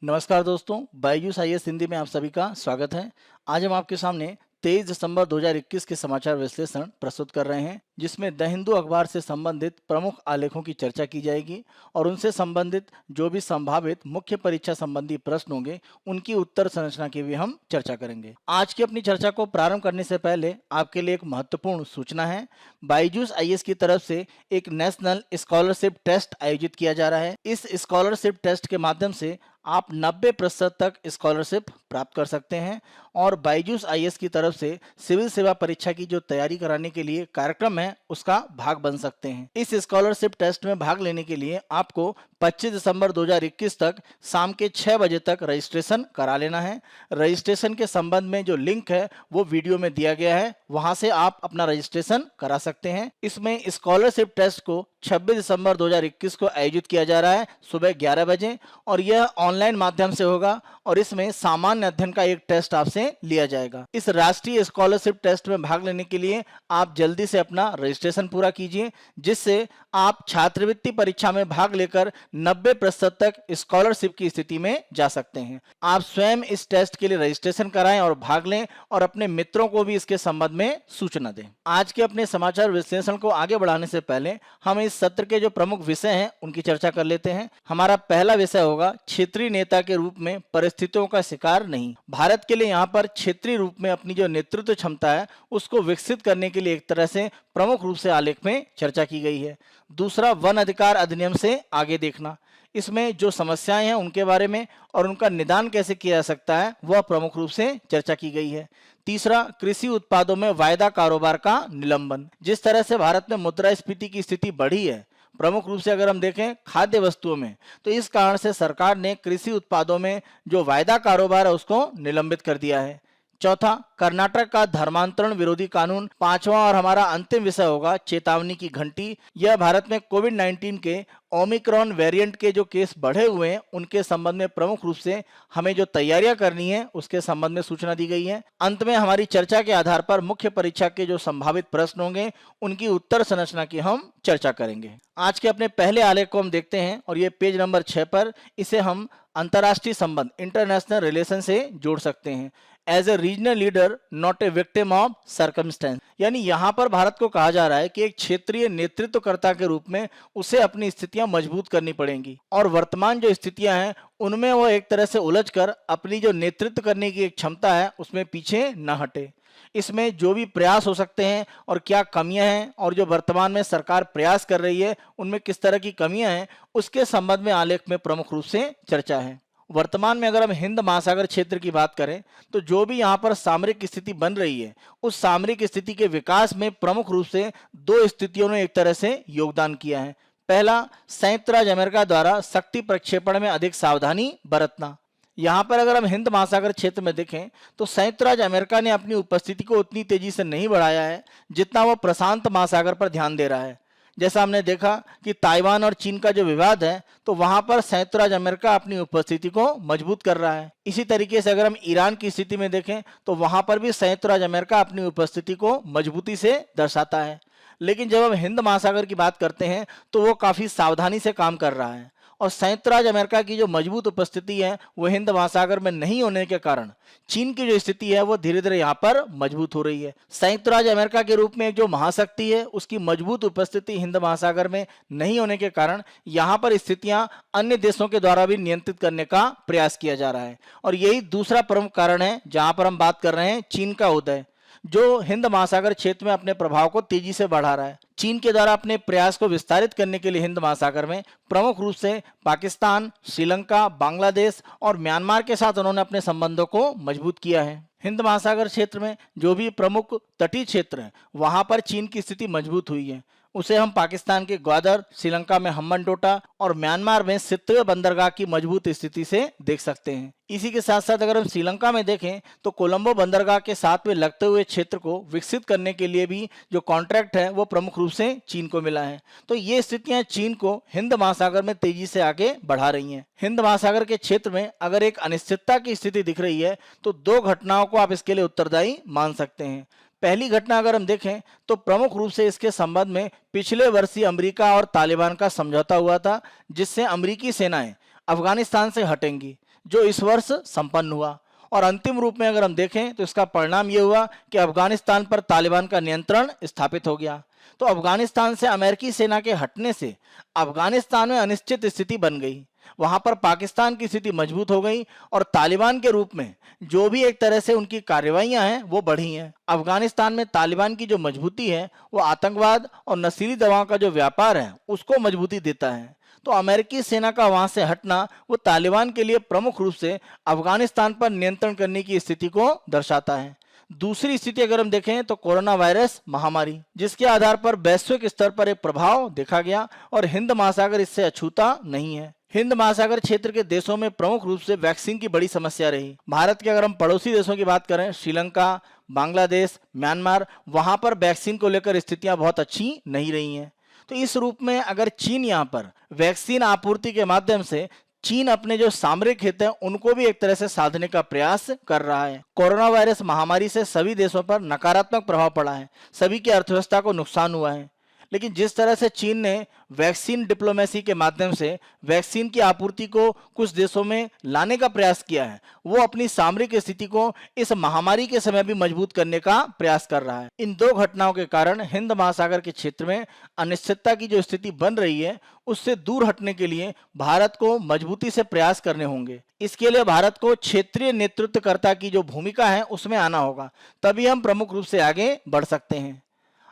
नमस्कार दोस्तों, बायजूस आईएएस हिंदी में आप सभी का स्वागत है। आज हम आपके सामने 23 दिसंबर 2021 के समाचार विश्लेषण प्रस्तुत कर रहे हैं, जिसमें द हिंदू अखबार से संबंधित प्रमुख आलेखों की चर्चा की जाएगी और उनसे संबंधित जो भी संभावित मुख्य परीक्षा संबंधी प्रश्न होंगे उनकी उत्तर संरचना की भी हम चर्चा करेंगे। आज की अपनी चर्चा को प्रारंभ करने से पहले आपके लिए एक महत्वपूर्ण सूचना है। बायजूस आईएएस की तरफ से एक नेशनल स्कॉलरशिप टेस्ट आयोजित किया जा रहा है। इस स्कॉलरशिप टेस्ट के माध्यम से आप 90% तक स्कॉलरशिप प्राप्त कर सकते हैं और बायजूस आईएएस की तरफ से सिविल सेवा परीक्षा की जो तैयारी कराने के लिए कार्यक्रम है उसका भाग बन सकते हैं। इस स्कॉलरशिप टेस्ट में भाग लेने के लिए आपको 25 दिसंबर 2021 तक शाम के 6 बजे तक रजिस्ट्रेशन करा लेना है। रजिस्ट्रेशन के संबंध में जो लिंक है वो वीडियो में दिया गया है, वहां से आप अपना रजिस्ट्रेशन करा सकते हैं। इसमें स्कॉलरशिप टेस्ट को 26 दिसंबर 2021 को आयोजित किया जा रहा है सुबह 11 बजे और यह ऑनलाइन माध्यम से होगा और इसमें सामान्य अध्ययन का एक टेस्ट आपसे लिया जाएगा। इस राष्ट्रीय स्कॉलरशिप टेस्ट में भाग लेने के लिए आप जल्दी से अपना रजिस्ट्रेशन पूरा कीजिए, जिससे आप छात्रवृत्ति परीक्षा में भाग लेकर 90% तक स्कॉलरशिप की स्थिति में जा सकते हैं। आप स्वयं इस टेस्ट के लिए रजिस्ट्रेशन कराएं और भाग लें और अपने मित्रों को भी इसके संबंध में सूचना दें। आज के अपने समाचार विश्लेषण को आगे बढ़ाने से पहले हम इस सत्र के जो प्रमुख विषय हैं उनकी चर्चा कर लेते हैं। हमारा पहला विषय होगा क्षेत्रीय नेता के रूप में परिस्थितियों का शिकार नहीं। भारत के लिए यहाँ पर क्षेत्रीय रूप में अपनी जो नेतृत्व क्षमता है उसको विकसित करने के लिए एक तरह से प्रमुख रूप से आलेख में चर्चा की गई है। दूसरा, वन अधिकार अधिनियम से आगे देखना। इसमें जो समस्याएं हैं उनके बारे में और उनका निदान कैसे किया जा सकता है वह प्रमुख रूप से चर्चा की गई है। तीसरा, कृषि उत्पादों में वायदा कारोबार का निलंबन। जिस तरह से भारत में मुद्रास्फीति की स्थिति बढ़ी है, प्रमुख रूप से अगर हम देखें खाद्य वस्तुओं में, तो इस कारण से सरकार ने कृषि उत्पादों में जो वायदा कारोबार है उसको निलंबित कर दिया है। चौथा, कर्नाटक का धर्मांतरण विरोधी कानून। पांचवा और हमारा अंतिम विषय होगा चेतावनी की घंटी। यह भारत में कोविड-19 के ओमिक्रॉन वेरिएंट के जो केस बढ़े हुए हैं उनके संबंध में प्रमुख रूप से हमें जो तैयारियां करनी है उसके संबंध में सूचना दी गई है। अंत में हमारी चर्चा के आधार पर मुख्य परीक्षा के जो संभावित प्रश्न होंगे उनकी उत्तर संरचना की हम चर्चा करेंगे। आज के अपने पहले आलेख को हम देखते हैं और ये पेज नंबर 6 पर इसे हम अंतर्राष्ट्रीय संबंध इंटरनेशनल रिलेशन से जोड़ सकते हैं। As a regional leader not a victim of circumstance, यानी यहाँ पर भारत को कहा जा रहा है कि एक क्षेत्रीय नेतृत्वकर्ता के रूप में उसे अपनी स्थितियां मजबूत करनी पड़ेंगी और वर्तमान जो स्थितियां हैं उनमें वो एक तरह से उलझकर अपनी जो नेतृत्व करने की एक क्षमता है उसमें पीछे न हटे। इसमें जो भी प्रयास हो सकते हैं और क्या कमियां हैं और जो वर्तमान में सरकार प्रयास कर रही है उनमें किस तरह की कमियां हैं उसके संबंध में आलेख में प्रमुख रूप से चर्चा है। वर्तमान में अगर हम हिंद महासागर क्षेत्र की बात करें तो जो भी यहाँ पर सामरिक स्थिति बन रही है उस सामरिक स्थिति के विकास में प्रमुख रूप से दो स्थितियों ने एक तरह से योगदान किया है। पहला, संयुक्त राज्य अमेरिका द्वारा शक्ति प्रक्षेपण में अधिक सावधानी बरतना। यहाँ पर अगर हम हिंद महासागर क्षेत्र में देखें तो संयुक्त राज्य अमेरिका ने अपनी उपस्थिति को उतनी तेजी से नहीं बढ़ाया है जितना वो प्रशांत महासागर पर ध्यान दे रहा है। जैसा हमने देखा कि ताइवान और चीन का जो विवाद है तो वहां पर संयुक्त राज्य अमेरिका अपनी उपस्थिति को मजबूत कर रहा है। इसी तरीके से अगर हम ईरान की स्थिति में देखें तो वहां पर भी संयुक्त राज्य अमेरिका अपनी उपस्थिति को मजबूती से दर्शाता है। लेकिन जब हम हिंद महासागर की बात करते हैं तो वो काफी सावधानी से काम कर रहा है और संयुक्त राज्य अमेरिका की जो मजबूत उपस्थिति है वो हिंद महासागर में नहीं होने के कारण चीन की जो स्थिति है वो धीरे धीरे यहाँ पर मजबूत हो रही है। संयुक्त राज्य अमेरिका के रूप में एक जो महाशक्ति है उसकी मजबूत उपस्थिति हिंद महासागर में नहीं होने के कारण यहाँ पर स्थितियां अन्य देशों के द्वारा भी नियंत्रित करने का प्रयास किया जा रहा है और यही दूसरा प्रमुख कारण है जहां पर हम बात कर रहे हैं चीन का उदय, जो हिंद महासागर क्षेत्र में अपने प्रभाव को तेजी से बढ़ा रहा है। चीन के द्वारा अपने प्रयास को विस्तारित करने के लिए हिंद महासागर में प्रमुख रूप से पाकिस्तान, श्रीलंका, बांग्लादेश और म्यांमार के साथ उन्होंने अपने संबंधों को मजबूत किया है। हिंद महासागर क्षेत्र में जो भी प्रमुख तटीय क्षेत्र हैं वहां पर चीन की स्थिति मजबूत हुई है। उसे हम पाकिस्तान के ग्वादर, श्रीलंका में हम्बनटोटा और म्यांमार में सितवे बंदरगाह की मजबूत स्थिति से देख सकते हैं। इसी के साथ साथ अगर हम श्रीलंका में देखें तो कोलंबो बंदरगाह के साथ में लगते हुए क्षेत्र को विकसित करने के लिए भी जो कॉन्ट्रैक्ट है वो प्रमुख रूप से चीन को मिला है। तो ये स्थितियां चीन को हिंद महासागर में तेजी से आगे बढ़ा रही हैं। हिंद महासागर के क्षेत्र में अगर एक अनिश्चितता की स्थिति दिख रही है तो दो घटनाओं को आप इसके लिए उत्तरदायी मान सकते हैं। पहली घटना अगर हम देखें तो प्रमुख रूप से इसके संबंध में पिछले वर्ष ही अमेरिका और तालिबान का समझौता हुआ था, जिससे अमेरिकी सेनाएं अफगानिस्तान से हटेंगी, जो इस वर्ष संपन्न हुआ। और अंतिम रूप में अगर हम देखें तो इसका परिणाम ये हुआ कि अफगानिस्तान पर तालिबान का नियंत्रण स्थापित हो गया। तो अफगानिस्तान से अमेरिकी सेना के हटने से अफगानिस्तान में अनिश्चित स्थिति बन गई। वहां पर पाकिस्तान की स्थिति मजबूत हो गई और तालिबान के रूप में जो भी एक तरह से उनकी कार्रवाइयां हैं वो बढ़ी हैं। अफगानिस्तान में तालिबान की जो मजबूती है वो आतंकवाद और नशीली दवाओं का जो व्यापार है उसको मजबूती देता है। तो अमेरिकी सेना का वहां से हटना वो तालिबान के लिए प्रमुख रूप से अफगानिस्तान पर नियंत्रण करने की स्थिति को दर्शाता है। दूसरी स्थिति अगर हम देखें तो कोरोना वायरस महामारी, जिसके आधार पर वैश्विक स्तर पर एक प्रभाव देखा गया और हिंद महासागर इससे अछूता नहीं है। हिंद महासागर क्षेत्र के देशों में प्रमुख रूप से वैक्सीन की बड़ी समस्या रही। भारत के अगर हम पड़ोसी देशों की बात करें, श्रीलंका, बांग्लादेश, म्यांमार, वहां पर वैक्सीन को लेकर स्थितियां बहुत अच्छी नहीं रही हैं। तो इस रूप में अगर चीन यहाँ पर वैक्सीन आपूर्ति के माध्यम से चीन अपने जो सामरिक हित है उनको भी एक तरह से साधने का प्रयास कर रहा है। कोरोना वायरस महामारी से सभी देशों पर नकारात्मक प्रभाव पड़ा है, सभी की अर्थव्यवस्था को नुकसान हुआ है। लेकिन जिस तरह से चीन ने वैक्सीन डिप्लोमेसी के माध्यम से वैक्सीन की आपूर्ति को कुछ देशों में लाने का प्रयास किया है, वो अपनी सामरिक स्थिति को इस महामारी के समय भी मजबूत करने का प्रयास कर रहा है। इन दो घटनाओं के कारण हिंद महासागर के क्षेत्र में अनिश्चितता की जो स्थिति बन रही है उससे दूर हटने के लिए भारत को मजबूती से प्रयास करने होंगे। इसके लिए भारत को क्षेत्रीय नेतृत्वकर्ता की जो भूमिका है उसमें आना होगा, तभी हम प्रमुख रूप से आगे बढ़ सकते हैं।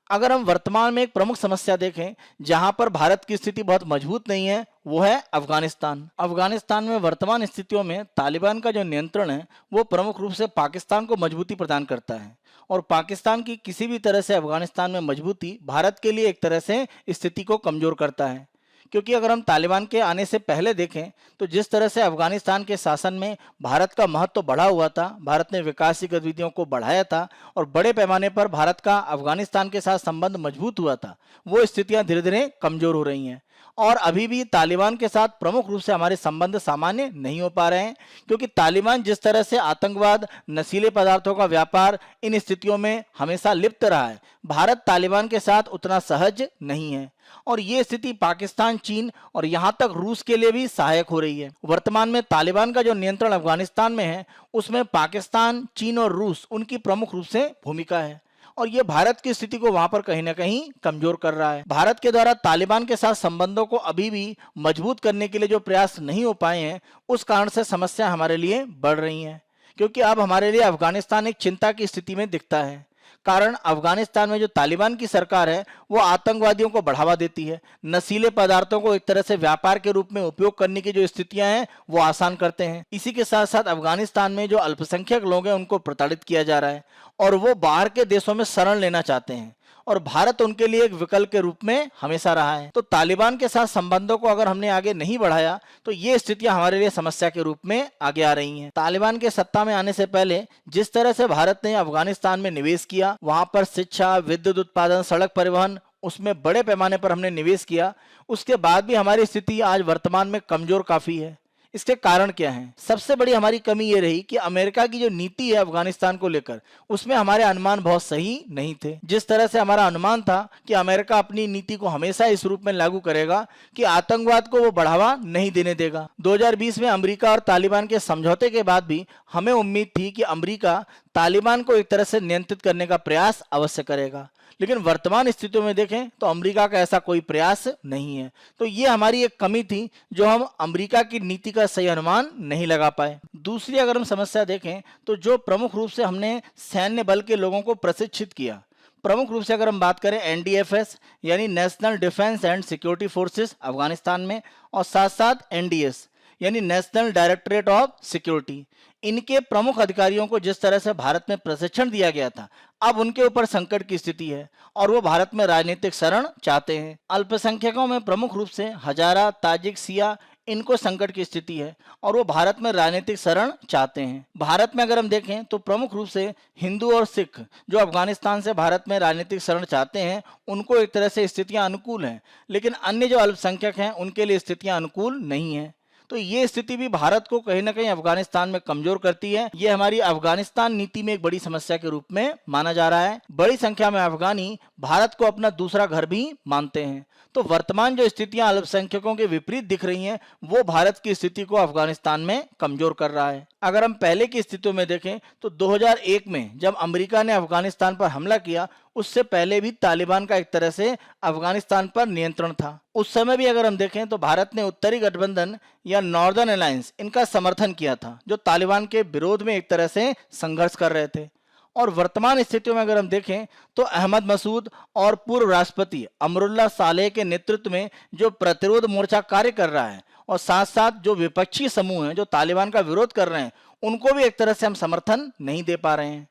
अगर हम वर्तमान में एक प्रमुख समस्या देखें जहां पर भारत की स्थिति बहुत मजबूत नहीं है, वो है अफगानिस्तान। अफगानिस्तान में वर्तमान स्थितियों में तालिबान का जो नियंत्रण है वो प्रमुख रूप से पाकिस्तान को मजबूती प्रदान करता है और पाकिस्तान की किसी भी तरह से अफगानिस्तान में मजबूती भारत के लिए एक तरह से स्थिति को कमजोर करता है। क्योंकि अगर हम तालिबान के आने से पहले देखें तो जिस तरह से अफगानिस्तान के शासन में भारत का महत्व बढ़ा हुआ था, भारत ने विकास की गतिविधियों को बढ़ाया था और बड़े पैमाने पर भारत का अफगानिस्तान के साथ संबंध मजबूत हुआ था, वो स्थितियां धीरे धीरे कमजोर हो रही हैं। और अभी भी तालिबान के साथ प्रमुख रूप से हमारे संबंध सामान्य नहीं हो पा रहे हैं, क्योंकि तालिबान जिस तरह से आतंकवाद, नशीले पदार्थों का व्यापार, इन स्थितियों में हमेशा लिप्त रहा है, भारत तालिबान के साथ उतना सहज नहीं है और ये स्थिति पाकिस्तान, चीन और यहां तक रूस के लिए भी सहायक हो रही है। वर्तमान में तालिबान का जो नियंत्रण अफगानिस्तान में है उसमें पाकिस्तान, चीन और रूस उनकी प्रमुख रूप से भूमिका है और ये भारत की स्थिति को वहां पर कहीं ना कहीं कमजोर कर रहा है। भारत के द्वारा तालिबान के साथ संबंधों को अभी भी मजबूत करने के लिए जो प्रयास नहीं हो पाए हैं, उस कारण से समस्या हमारे लिए बढ़ रही है, क्योंकि अब हमारे लिए अफगानिस्तान एक चिंता की स्थिति में दिखता है। कारण अफगानिस्तान में जो तालिबान की सरकार है वो आतंकवादियों को बढ़ावा देती है, नशीले पदार्थों को एक तरह से व्यापार के रूप में उपयोग करने की जो स्थितियां हैं वो आसान करते हैं। इसी के साथ साथ अफगानिस्तान में जो अल्पसंख्यक लोग हैं उनको प्रताड़ित किया जा रहा है और वो बाहर के देशों में शरण लेना चाहते हैं और भारत उनके लिए एक विकल्प के रूप में हमेशा रहा है। तो तालिबान के साथ संबंधों को अगर हमने आगे नहीं बढ़ाया तो ये स्थितियां हमारे लिए समस्या के रूप में आगे आ रही हैं। तालिबान के सत्ता में आने से पहले जिस तरह से भारत ने अफगानिस्तान में निवेश किया, वहां पर शिक्षा, विद्युत उत्पादन, सड़क परिवहन, उसमें बड़े पैमाने पर हमने निवेश किया, उसके बाद भी हमारी स्थिति आज वर्तमान में कमजोर काफी है। इसके कारण क्या है? सबसे बड़ी हमारी कमी ये रही कि अमेरिका की जो नीति है अफगानिस्तान को लेकर, उसमें हमारे अनुमान बहुत सही नहीं थे। जिस तरह से हमारा अनुमान था कि अमेरिका अपनी नीति को हमेशा इस रूप में लागू करेगा कि आतंकवाद को वो बढ़ावा नहीं देने देगा। 2020 में अमेरिका और तालिबान के समझौते के बाद भी हमें उम्मीद थी कि अमेरिका तालिबान को एक तरह से नियंत्रित करने का प्रयास अवश्य करेगा, लेकिन वर्तमान स्थितियों में देखें तो अमेरिका का ऐसा कोई प्रयास नहीं है। तो ये हमारी एक कमी थी जो हम अमेरिका की नीति का सही अनुमान नहीं लगा पाए। दूसरी अगर हम समस्या देखें तो जो प्रमुख रूप से हमने सैन्य बल के लोगों को प्रशिक्षित किया, प्रमुख रूप से अगर हम बात करें एनडीएफएस यानी national defence and security forces Afghanistan में, और साथ साथ एनडीएस यानी नेशनल डायरेक्टरेट ऑफ सिक्योरिटी, इनके प्रमुख अधिकारियों को जिस तरह से भारत में प्रशिक्षण दिया गया था, अब उनके ऊपर संकट की स्थिति है और वो भारत में राजनीतिक शरण चाहते हैं। अल्पसंख्यकों में प्रमुख रूप से हजारा, ताजिक, सिया, इनको संकट की स्थिति है और वो भारत में राजनीतिक शरण चाहते हैं। भारत में अगर हम देखें तो प्रमुख रूप से हिंदू और सिख जो अफगानिस्तान से भारत में राजनीतिक शरण चाहते हैं, उनको एक तरह से स्थितियां अनुकूल हैं, लेकिन अन्य जो अल्पसंख्यक हैं उनके लिए स्थितियां अनुकूल नहीं है। तो ये स्थिति भी भारत को कहीं ना कहीं अफगानिस्तान में कमजोर करती है। ये हमारी अफगानिस्तान नीति में एक बड़ी समस्या के रूप में माना जा रहा है। बड़ी संख्या में अफगानी भारत को अपना दूसरा घर भी मानते हैं। तो वर्तमान जो स्थितियां अल्पसंख्यकों के विपरीत दिख रही हैं, वो भारत की स्थिति को अफगानिस्तान में कमजोर कर रहा है। अगर हम पहले की स्थितियों में देखें तो 2001 में जब अमेरिका ने अफगानिस्तान पर हमला किया, उससे पहले भी तालिबान का एक तरह से अफगानिस्तान पर नियंत्रण था। उस समय भी अगर हम देखें तो भारत ने उत्तरी गठबंधन या नॉर्दर्न अलायंस इनका समर्थन किया था, जो तालिबान के विरोध में एक तरह से संघर्ष कर रहे थे। और वर्तमान स्थितियों में अगर हम देखें तो अहमद मसूद और पूर्व राष्ट्रपति अमरुल्लाह सालेह के नेतृत्व में जो प्रतिरोध मोर्चा कार्य कर रहा है, और साथ साथ जो विपक्षी समूह हैं जो तालिबान का विरोध कर रहे हैं, उनको भी एक तरह से हम समर्थन नहीं दे पा रहे हैं।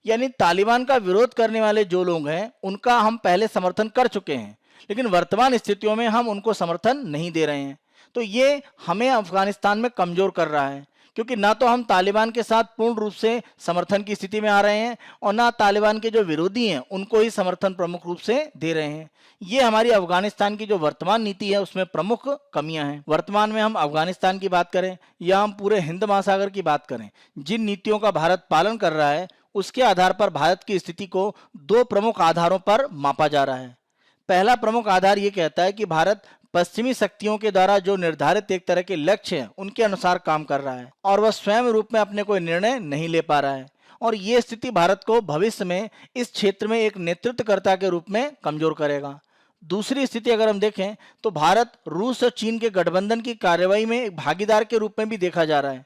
यानी तालिबान का विरोध करने वाले जो लोग हैं उनका हम पहले समर्थन कर चुके हैं, लेकिन वर्तमान स्थितियों में हम उनको समर्थन नहीं दे रहे हैं। तो ये हमें अफगानिस्तान में कमजोर कर रहा है, क्योंकि ना तो हम तालिबान के साथ पूर्ण रूप से समर्थन की स्थिति में आ रहे हैं, और ना तालिबान के जो विरोधी हैं उनको ही समर्थन प्रमुख रूप से दे रहे हैं। ये हमारी अफगानिस्तान की जो वर्तमान नीति है उसमें प्रमुख कमियां हैं। वर्तमान में हम अफगानिस्तान की बात करें या हम पूरे हिंद महासागर की बात करें, जिन नीतियों का भारत पालन कर रहा है उसके आधार पर भारत की स्थिति को दो प्रमुख आधारों पर मापा जा रहा है। पहला प्रमुख आधार ये कहता है कि भारत पश्चिमी शक्तियों के द्वारा जो निर्धारित एक तरह के लक्ष्य हैं उनके अनुसार काम कर रहा है, और वह स्वयं रूप में अपने कोई निर्णय नहीं ले पा रहा है। और ये स्थिति भारत को भविष्य में इस क्षेत्र में एक नेतृत्वकर्ता के रूप में कमजोर करेगा। दूसरी स्थिति अगर हम देखें तो भारत रूस और चीन के गठबंधन की कार्रवाई में एक भागीदार के रूप में भी देखा जा रहा है।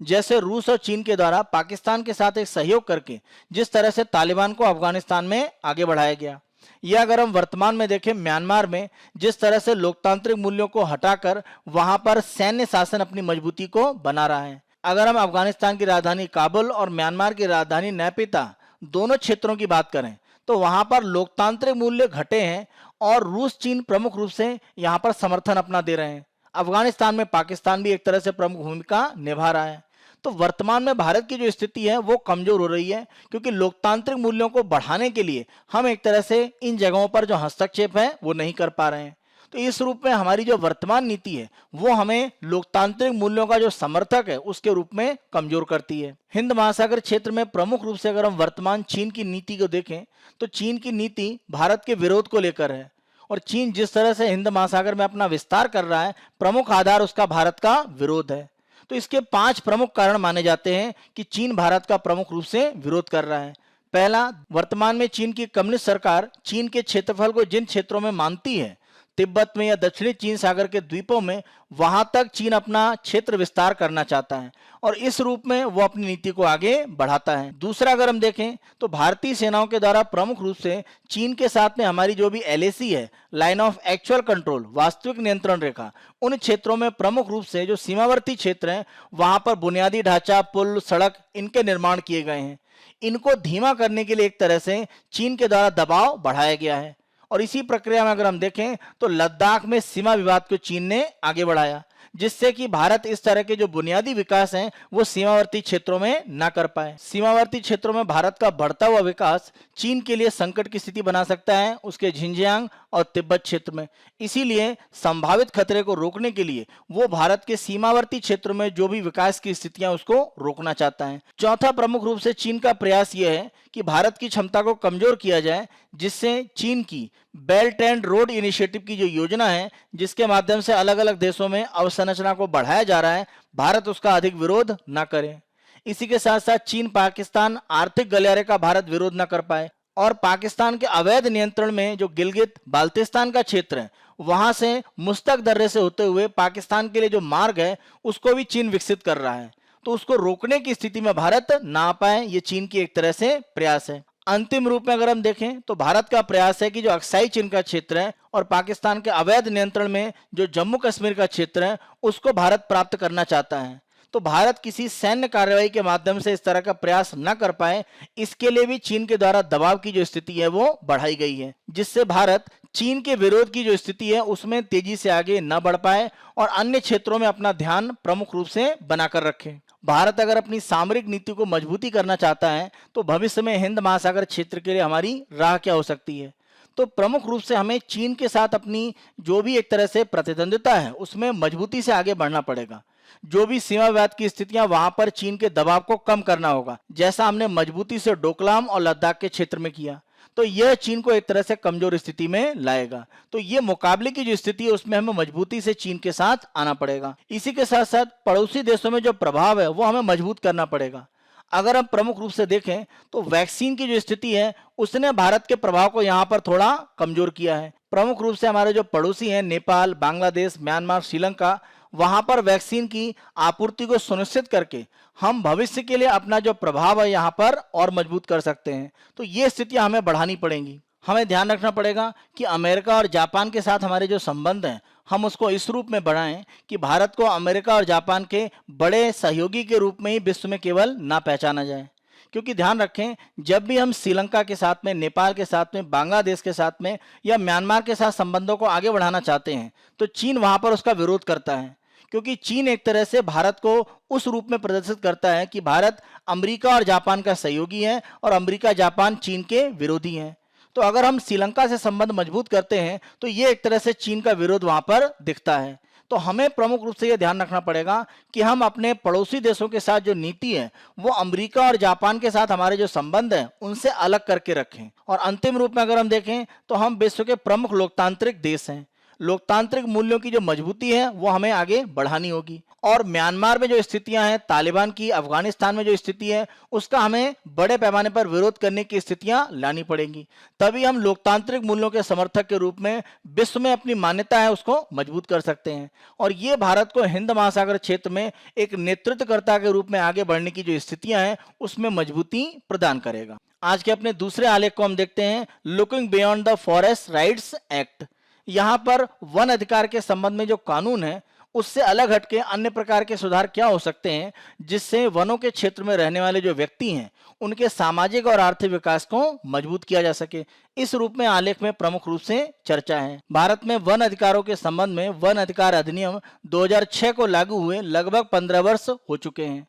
जैसे रूस और चीन के द्वारा पाकिस्तान के साथ एक सहयोग करके जिस तरह से तालिबान को अफगानिस्तान में आगे बढ़ाया गया, या अगर हम वर्तमान में देखें म्यांमार में जिस तरह से लोकतांत्रिक मूल्यों को हटाकर वहां पर सैन्य शासन अपनी मजबूती को बना रहा है। अगर हम अफगानिस्तान की राजधानी काबुल और म्यांमार की राजधानी नैपिता दोनों क्षेत्रों की बात करें तो वहां पर लोकतांत्रिक मूल्य घटे हैं, और रूस चीन प्रमुख रूप से यहां पर समर्थन अपना दे रहे हैं। अफगानिस्तान में पाकिस्तान भी एक तरह से प्रमुख भूमिका निभा रहा है। तो वर्तमान में भारत की जो स्थिति है वो कमजोर हो रही है, क्योंकि लोकतांत्रिक मूल्यों को बढ़ाने के लिए हम एक तरह से इन जगहों पर जो हस्तक्षेप है वो नहीं कर पा रहे हैं। तो इस रूप में हमारी जो वर्तमान नीति है वो हमें लोकतांत्रिक मूल्यों का जो समर्थक है उसके रूप में कमजोर करती है। हिंद महासागर क्षेत्र में प्रमुख रूप से अगर हम वर्तमान चीन की नीति को देखें तो चीन की नीति भारत के विरोध को लेकर है, और चीन जिस तरह से हिंद महासागर में अपना विस्तार कर रहा है, प्रमुख आधार उसका भारत का विरोध है। तो इसके 5 प्रमुख कारण माने जाते हैं कि चीन भारत का प्रमुख रूप से विरोध कर रहा है। पहला, वर्तमान में चीन की कम्युनिस्ट सरकार चीन के क्षेत्रफल को जिन क्षेत्रों में मानती है, तिब्बत में या दक्षिणी चीन सागर के द्वीपों में, वहां तक चीन अपना क्षेत्र विस्तार करना चाहता है, और इस रूप में वो अपनी नीति को आगे बढ़ाता है। दूसरा, अगर हम देखें तो भारतीय सेनाओं के द्वारा प्रमुख रूप से चीन के साथ में हमारी जो भी LAC है, लाइन ऑफ एक्चुअल कंट्रोल, वास्तविक नियंत्रण रेखा, उन क्षेत्रों में प्रमुख रूप से जो सीमावर्ती क्षेत्र हैं वहां पर बुनियादी ढांचा, पुल, सड़क, इनके निर्माण किए गए हैं। इनको धीमा करने के लिए एक तरह से चीन के द्वारा दबाव बढ़ाया गया है। और इसी प्रक्रिया में अगर हम देखें तो लद्दाख में सीमा विवाद को चीन ने आगे बढ़ाया, जिससे कि भारत इस तरह के जो बुनियादी विकास हैं वो सीमावर्ती क्षेत्रों में ना कर पाए। सीमावर्ती क्षेत्रों में भारत का बढ़ता हुआ विकास चीन के लिए संकट की स्थिति बना सकता है उसके झिंजियांग और तिब्बत क्षेत्र में। इसीलिए संभावित खतरे को रोकने के लिए वो भारत के सीमावर्ती क्षेत्रों में जो भी विकास की स्थितियां उसको रोकना चाहता है। चौथा, प्रमुख रूप से चीन का प्रयास यह है कि भारत की क्षमता को कमजोर किया जाए, जिससे चीन की बेल्ट एंड रोड इनिशिएटिव की जो योजना है, जिसके माध्यम से अलग अलग देशों में अवसंरचना को बढ़ाया जा रहा है, भारत उसका अधिक विरोध न करे। इसी के साथ साथ चीन पाकिस्तान आर्थिक गलियारे का भारत विरोध न कर पाए, और पाकिस्तान के अवैध नियंत्रण में जो गिलगित बाल्टिस्तान का क्षेत्र है वहां से मुस्तक दर्रे से होते हुए पाकिस्तान के लिए जो मार्ग है उसको भी चीन विकसित कर रहा है। तो उसको रोकने की स्थिति में भारत ना आ पाए, ये चीन की एक तरह से प्रयास है। अंतिम रूप में अगर हम देखें तो भारत का प्रयास है कि जो अक्साई चीन का क्षेत्र है और पाकिस्तान के अवैध नियंत्रण में जो जम्मू कश्मीर का क्षेत्र है उसको भारत प्राप्त करना चाहता है। तो भारत किसी सैन्य कार्रवाई के माध्यम से इस तरह का प्रयास न कर पाए, इसके लिए भी चीन के द्वारा दबाव की जो स्थिति है वो बढ़ाई गई है, जिससे भारत चीन के विरोध की जो स्थिति है उसमें तेजी से आगे न बढ़ पाए और अन्य क्षेत्रों में अपना ध्यान प्रमुख रूप से बनाकर रखे। भारत अगर अपनी सामरिक नीति को मजबूती करना चाहता है तो भविष्य में हिंद महासागर क्षेत्र के लिए हमारी राह क्या हो सकती है। तो प्रमुख रूप से हमें चीन के साथ अपनी जो भी एक तरह से प्रतिद्वंदिता है उसमें मजबूती से आगे बढ़ना पड़ेगा। जो भी सीमा विवाद की स्थितियां वहां पर चीन के दबाव को कम करना होगा, जैसा हमने मजबूती से डोकलाम और लद्दाख के क्षेत्र में किया। तो यह चीन को एक तरह से कमजोर स्थिति में लाएगा। तो ये मुकाबले की जो स्थिति है उसमें हमें मजबूती से चीन के साथ आना पड़ेगा। इसी के साथ साथ पड़ोसी देशों में जो प्रभाव है वो हमें मजबूत करना पड़ेगा। अगर हम प्रमुख रूप से देखें तो वैक्सीन की जो स्थिति है उसने भारत के प्रभाव को यहाँ पर थोड़ा कमजोर किया है। प्रमुख रूप से हमारे जो पड़ोसी हैं नेपाल, बांग्लादेश, म्यांमार, श्रीलंका, वहां पर वैक्सीन की आपूर्ति को सुनिश्चित करके हम भविष्य के लिए अपना जो प्रभाव है यहाँ पर और मजबूत कर सकते हैं। तो ये स्थितियां हमें बढ़ानी पड़ेंगी। हमें ध्यान रखना पड़ेगा कि अमेरिका और जापान के साथ हमारे जो संबंध हैं हम उसको इस रूप में बढ़ाएं कि भारत को अमेरिका और जापान के बड़े सहयोगी के रूप में ही विश्व में केवल ना पहचाना जाए। क्योंकि ध्यान रखें, जब भी हम श्रीलंका के साथ में, नेपाल के साथ में, बांग्लादेश के साथ में या म्यांमार के साथ संबंधों को आगे बढ़ाना चाहते हैं तो चीन वहां पर उसका विरोध करता है। क्योंकि चीन एक तरह से भारत को उस रूप में प्रदर्शित करता है कि भारत अमेरिका और जापान का सहयोगी है और अमेरिका जापान चीन के विरोधी हैं। तो अगर हम श्रीलंका से संबंध मजबूत करते हैं तो ये एक तरह से चीन का विरोध वहां पर दिखता है। तो हमें प्रमुख रूप से यह ध्यान रखना पड़ेगा कि हम अपने पड़ोसी देशों के साथ जो नीति है वो अमेरिका और जापान के साथ हमारे जो संबंध है उनसे अलग करके रखें। और अंतिम रूप में अगर हम देखें तो हम विश्व के प्रमुख लोकतांत्रिक देश हैं। लोकतांत्रिक मूल्यों की जो मजबूती है वो हमें आगे बढ़ानी होगी। और म्यांमार में जो स्थितियां हैं, तालिबान की, अफगानिस्तान में जो स्थिति है उसका हमें बड़े पैमाने पर विरोध करने की स्थितियां लानी पड़ेंगी। तभी हम लोकतांत्रिक मूल्यों के समर्थक के रूप में विश्व में अपनी मान्यता है उसको मजबूत कर सकते हैं। और ये भारत को हिंद महासागर क्षेत्र में एक नेतृत्वकर्ता के रूप में आगे बढ़ने की जो स्थितियां हैं उसमें मजबूती प्रदान करेगा। आज के अपने दूसरे आलेख को हम देखते हैं, looking beyond the forest rights act. यहाँ पर वन अधिकार के संबंध में जो कानून है उससे अलग हटके अन्य प्रकार के सुधार क्या हो सकते हैं जिससे वनों के क्षेत्र में रहने वाले जो व्यक्ति हैं उनके सामाजिक और आर्थिक विकास को मजबूत किया जा सके। इस रूप में आलेख में प्रमुख रूप से चर्चा है। भारत में वन अधिकारों के संबंध में वन अधिकार अधिनियम 2006 को लागू हुए लगभग 15 वर्ष हो चुके हैं।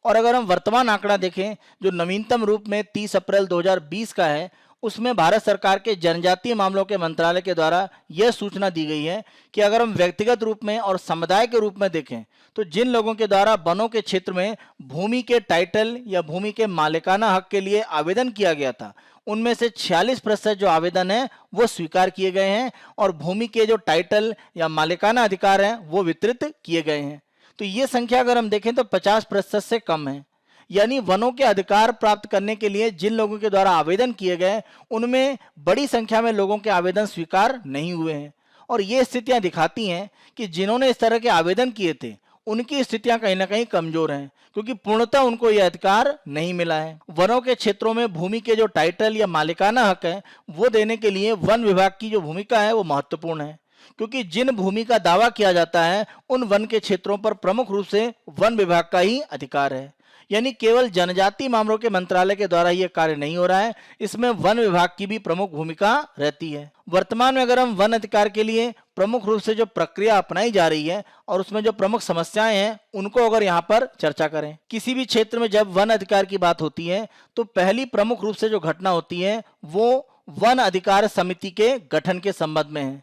और अगर हम वर्तमान आंकड़ा देखें जो नवीनतम रूप में 30 अप्रैल 2020 का है, उसमें भारत सरकार के जनजातीय मामलों के मंत्रालय के द्वारा यह सूचना दी गई है कि अगर हम व्यक्तिगत रूप में और समुदाय के रूप में देखें तो जिन लोगों के द्वारा वनों के क्षेत्र में भूमि के टाइटल या भूमि के मालिकाना हक के लिए आवेदन किया गया था उनमें से 46% जो आवेदन है वो स्वीकार किए गए हैं और भूमि के जो टाइटल या मालिकाना अधिकार हैं वो वितरित किए गए हैं। तो ये संख्या अगर हम देखें तो 50% से कम है। यानी वनों के अधिकार प्राप्त करने के लिए जिन लोगों के द्वारा आवेदन किए गए उनमें बड़ी संख्या में लोगों के आवेदन स्वीकार नहीं हुए हैं। और ये स्थितियां दिखाती हैं कि जिन्होंने इस तरह के आवेदन किए थे उनकी स्थितियां कहीं ना कहीं कमजोर हैं, क्योंकि पूर्णतः उनको यह अधिकार नहीं मिला है। वनों के क्षेत्रों में भूमि के जो टाइटल या मालिकाना हक है वो देने के लिए वन विभाग की जो भूमिका है वो महत्वपूर्ण है, क्योंकि जिन भूमि का दावा किया जाता है उन वन के क्षेत्रों पर प्रमुख रूप से वन विभाग का ही अधिकार है। यानी केवल जनजातीय मामलों के मंत्रालय के द्वारा यह कार्य नहीं हो रहा है, इसमें वन विभाग की भी प्रमुख भूमिका रहती है। वर्तमान में अगर हम वन अधिकार के लिए प्रमुख रूप से जो प्रक्रिया अपनाई जा रही है और उसमें जो प्रमुख समस्याएं हैं उनको अगर यहाँ पर चर्चा करें, किसी भी क्षेत्र में जब वन अधिकार की बात होती है तो पहली प्रमुख रूप से जो घटना होती है वो वन अधिकार समिति के गठन के संबंध में है।